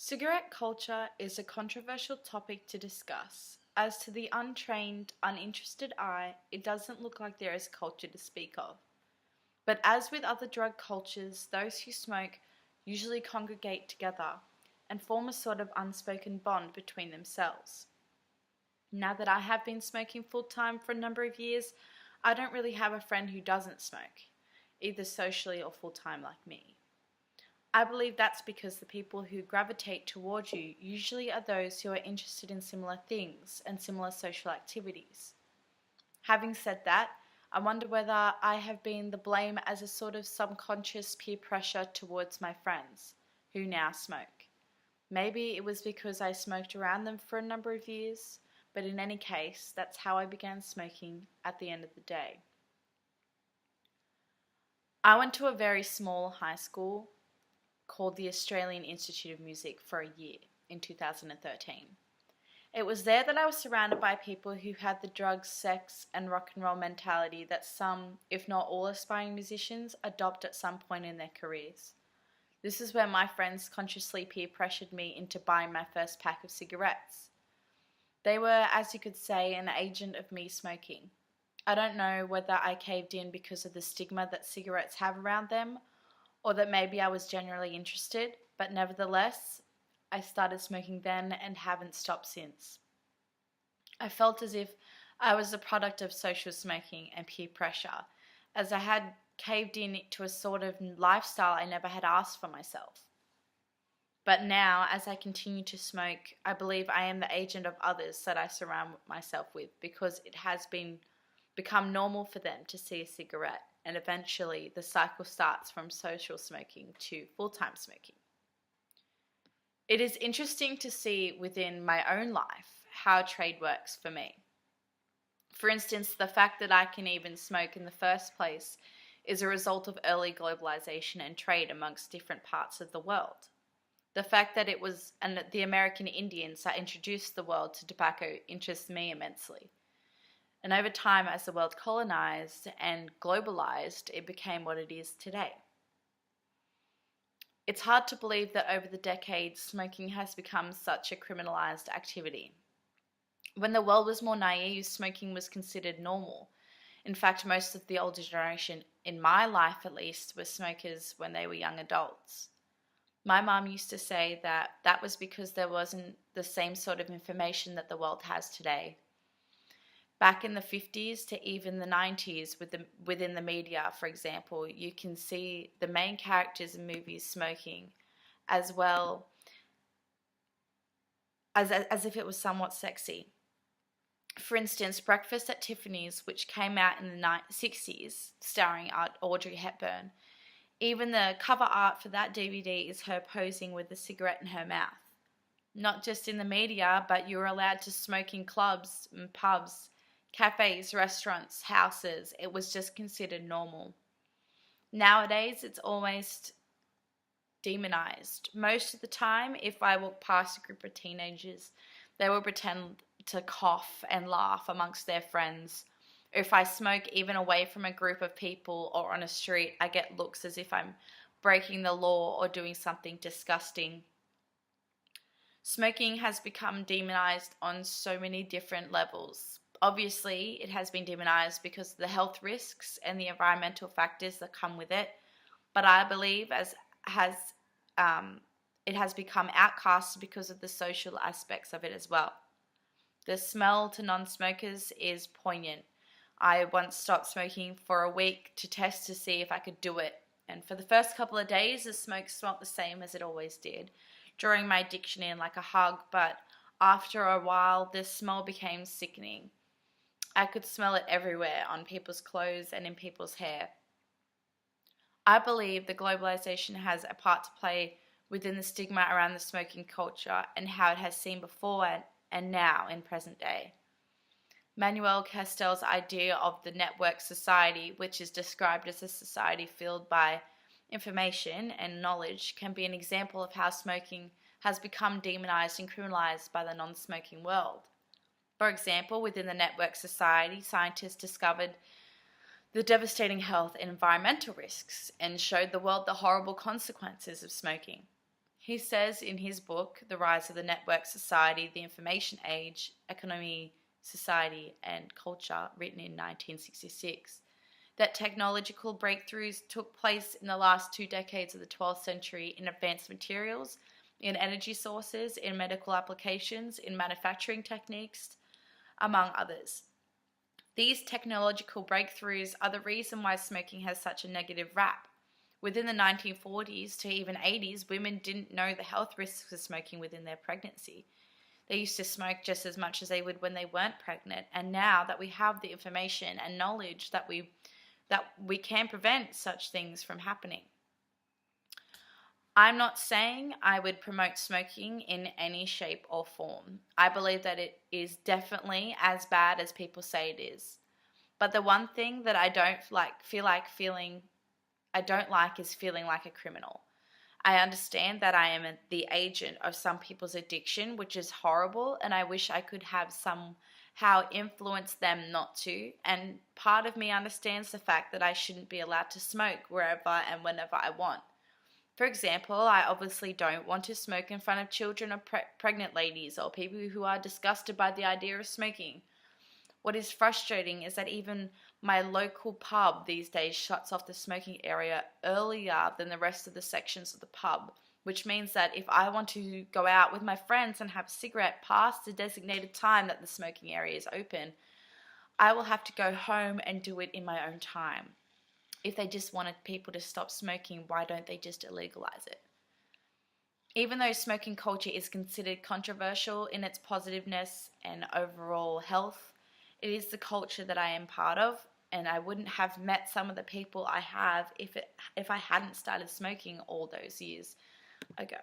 Cigarette culture is a controversial topic to discuss, as to the untrained, uninterested eye, it doesn't look like there is culture to speak of. But as with other drug cultures, those who smoke usually congregate together and form a sort of unspoken bond between themselves. Now that I have been smoking full time for a number of years, I don't really have a friend who doesn't smoke, either socially or full time like me. I believe that's because the people who gravitate towards you usually are those who are interested in similar things and similar social activities. Having said that, I wonder whether I have been the blame as a sort of subconscious peer pressure towards my friends, who now smoke. Maybe it was because I smoked around them for a number of years, but in any case, that's how I began smoking at the end of the day. I went to a very small high school called the Australian Institute of Music for a year in 2013. It was there that I was surrounded by people who had the drugs, sex, and rock and roll mentality that some, if not all, aspiring musicians adopt at some point in their careers. This is where my friends consciously peer pressured me into buying my first pack of cigarettes. They were, as you could say, an agent of me smoking. I don't know whether I caved in because of the stigma that cigarettes have around them, or that maybe I was generally interested, but nevertheless, I started smoking then and haven't stopped since. I felt as if I was a product of social smoking and peer pressure, as I had caved in to a sort of lifestyle I never had asked for myself. But now, as I continue to smoke, I believe I am the agent of others that I surround myself with because it has become normal for them to see a cigarette, and eventually the cycle starts from social smoking to full-time smoking. It is interesting to see within my own life how trade works for me. For instance, the fact that I can even smoke in the first place is a result of early globalization and trade amongst different parts of the world. The fact that it was the American Indians that introduced the world to tobacco interests me immensely. And over time, as the world colonized and globalized, it became what it is today. It's hard to believe that over the decades, smoking has become such a criminalized activity. When the world was more naive, smoking was considered normal. In fact, most of the older generation, in my life at least, were smokers when they were young adults. My mum used to say that that was because there wasn't the same sort of information that the world has today. Back in the 50s to even the 90s, within the media, for example, you can see the main characters in movies smoking, as well as if it was somewhat sexy. For instance, Breakfast at Tiffany's, which came out in the 60s, starring Audrey Hepburn. Even the cover art for that DVD is her posing with a cigarette in her mouth. Not just in the media, but you're allowed to smoke in clubs and pubs, cafes, restaurants, houses. It was just considered normal. Nowadays, it's almost demonized. Most of the time, if I walk past a group of teenagers, they will pretend to cough and laugh amongst their friends. If I smoke even away from a group of people or on a street, I get looks as if I'm breaking the law or doing something disgusting. Smoking has become demonized on so many different levels. Obviously, it has been demonized because of the health risks and the environmental factors that come with it, but I believe it has become outcast because of the social aspects of it as well. The smell to non-smokers is poignant. I once stopped smoking for a week to test to see if I could do it. And for the first couple of days, the smoke smelled the same as it always did, drawing my addiction in like a hug. But after a while, the smell became sickening. I could smell it everywhere, on people's clothes and in people's hair. I believe the globalization has a part to play within the stigma around the smoking culture and how it has seen before and now in present day. Manuel Castell's idea of the network society, which is described as a society filled by information and knowledge, can be an example of how smoking has become demonized and criminalized by the non-smoking world. For example, within the network society, scientists discovered the devastating health and environmental risks and showed the world the horrible consequences of smoking. He says in his book, The Rise of the Network Society, the Information Age, Economy, Society, and Culture, written in 1966, that technological breakthroughs took place in the last 2 decades of the 12th century in advanced materials, in energy sources, in medical applications, in manufacturing techniques, among others. These technological breakthroughs are the reason why smoking has such a negative rap. Within the 1940s to even 80s, women didn't know the health risks of smoking within their pregnancy. They used to smoke just as much as they would when they weren't pregnant, and now that we have the information and knowledge that we can prevent such things from happening. I'm not saying I would promote smoking in any shape or form. I believe that it is definitely as bad as people say it is. But the one thing that I don't like is feeling like a criminal. I understand that I am the agent of some people's addiction, which is horrible, and I wish I could have somehow influence them not to. And part of me understands the fact that I shouldn't be allowed to smoke wherever and whenever I want. For example, I obviously don't want to smoke in front of children or pregnant ladies or people who are disgusted by the idea of smoking. What is frustrating is that even my local pub these days shuts off the smoking area earlier than the rest of the sections of the pub, which means that if I want to go out with my friends and have a cigarette past the designated time that the smoking area is open, I will have to go home and do it in my own time. If they just wanted people to stop smoking, why don't they just illegalize it? Even though smoking culture is considered controversial in its positiveness and overall health, it is the culture that I am part of, and I wouldn't have met some of the people I have if I hadn't started smoking all those years ago.